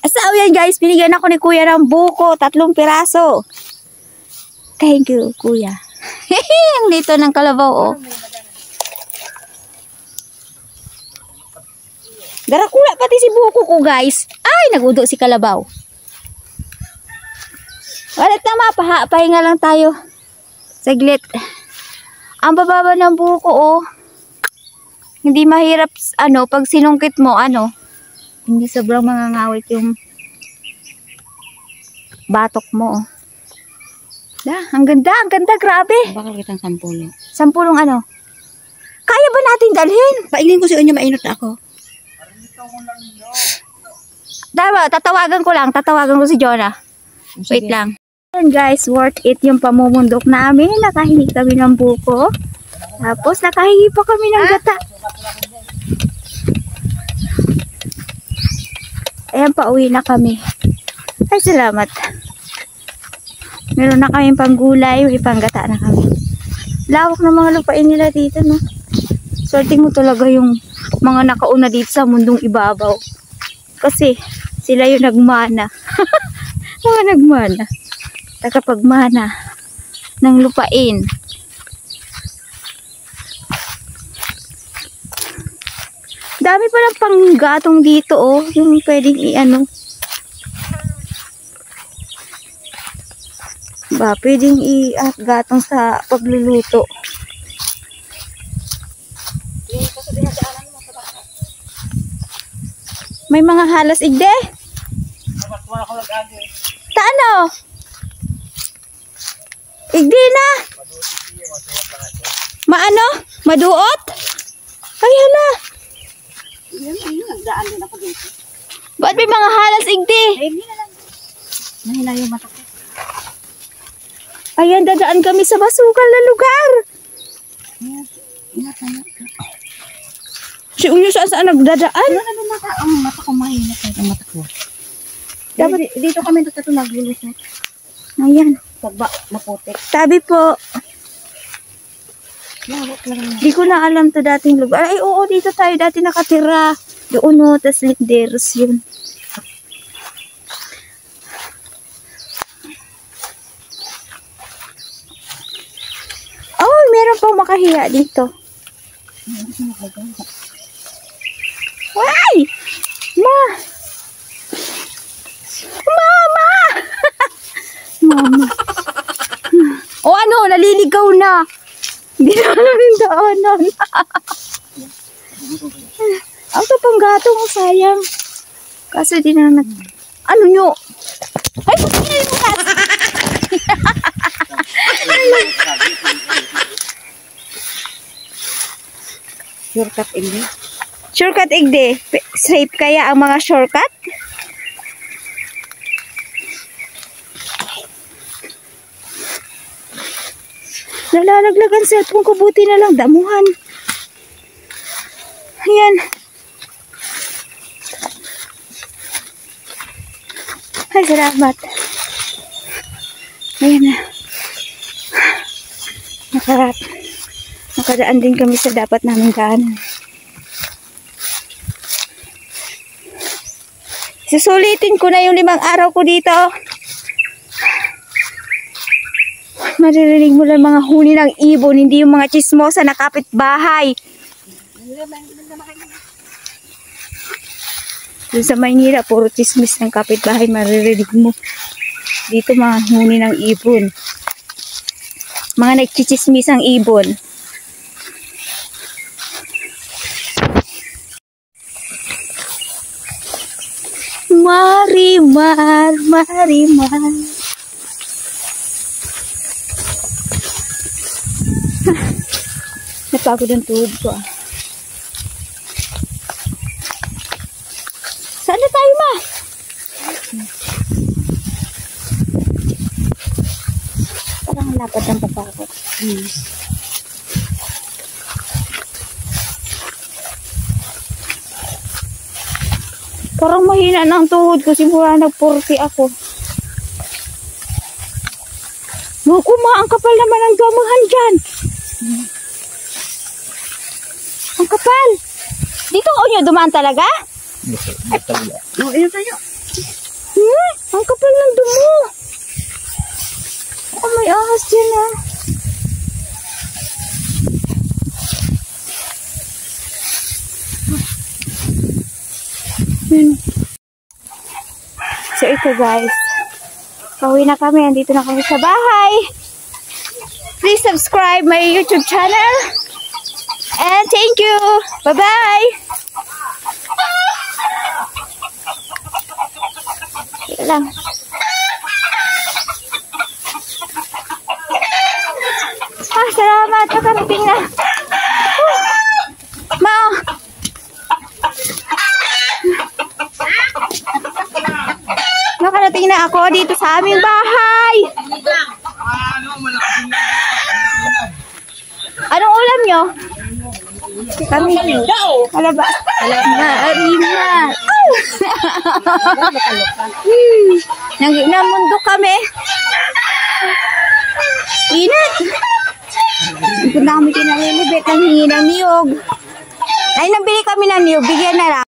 So, yan guys, binigyan ako ni Kuya ng buko, 3 piraso. Thank you, Kuya. Ang dito ng kalabaw, oh. Darakula pati si buko ko, guys. Ay, nagudo si kalabaw. Walit na pahinga lang tayo. Saglit. Ang bababa ng buko, oh. Hindi mahirap, pag sinungkit mo, hindi sobrang mangangawit yung batok mo, oh. Ang ganda, grabe. Bakal kitang 10. 10 Kaya ba natin dalhin? Paingin ko si Onyo, mainot na ako. Diba, tatawagan ko si Jonah. Wait lang. And guys, worth it yung pamumundok namin. Nakahingi kami ng buko. Tapos nakahingi pa kami ng gata. Ayan, pauwi na kami. Ay, salamat. Meron na kami panggulay, may panggata na kami. Lawak na mga lupain nila dito, no? Swerte mo talaga yung mga nakauna dito sa mundong ibabaw. Kasi sila yung nagmana. Mga nagmana. Tagapagmana ng lupain. Dami palang panggatong dito, oh. Yung pwedeng pwedeng i-gatong sa pagluluto. May mga halas igde. Igde na. Maduot? Ay, hala. Nagdaan din ako dito. Ba't may mga halas igde? Hindi na lang. Nahila yung mata ko. Ayan, dadaan kami sa masukal na lugar. Ingat. Si Unyo saan nagdadaan? Ang mata ko mahina kahit ang mata ko. Dapat dito kami nagluluto. Ayan. Pagba, maputik. Tabi po. Di Di ko na alam to dating lugar. Ay, oo, dito tayo dati nakatira. Doon, no, tas linderos yun. Oh, meron pang makahiya dito. Ay! Mama! Mama! O naliligaw na. Hindi na alam yung daanan. Ang kapanggato mo, sayang. Kaso di na Ano nyo? Ay, pagkinin mo kasi. Shortcut igde. Shortcut igde. Safe kaya ang mga shortcut? Nalalaglag ang cellphone ko, buti na lang damuhan. Ayan. Ay, salamat. Ayan na. Nakadaan din kami sa dapat namin daanan. Susulitin ko na yung 5 araw ko dito. Maririnig mo lang mga huni ng ibon, hindi yung mga chismosa na kapitbahay. Doon sa Maynila, puro chismis ng kapitbahay, maririnig mo. Dito mga huni ng ibon. Mga nagchichismis ang ibon. Marimar. Napagod ang tuhod ko, ah. Saan na tayo, ma? Parang lapad ang papa ko. Parang mahina ng tuhod ko. Simula nag-40 ako. Naku, ma, ang kapal naman ang gamuhan dyan. Ang kapal. Dito o nyo dumaan talaga? Oo, yun tayo. So ito guys, pauwi na kami, andito na kami sa bahay. Please subscribe my YouTube channel. And thank you. Bye-bye. Teka lang. Salamat. Nakarating na. Ma. Nakarating na ako dito sa aming bahay. Anong ulam nyo? Kami. Alaba. Arima. Namundok kami. Inat. Ang dami kinalilibit ng hingi ng niyog. Ay, nabili kami ng niyog. Bigyan na lang.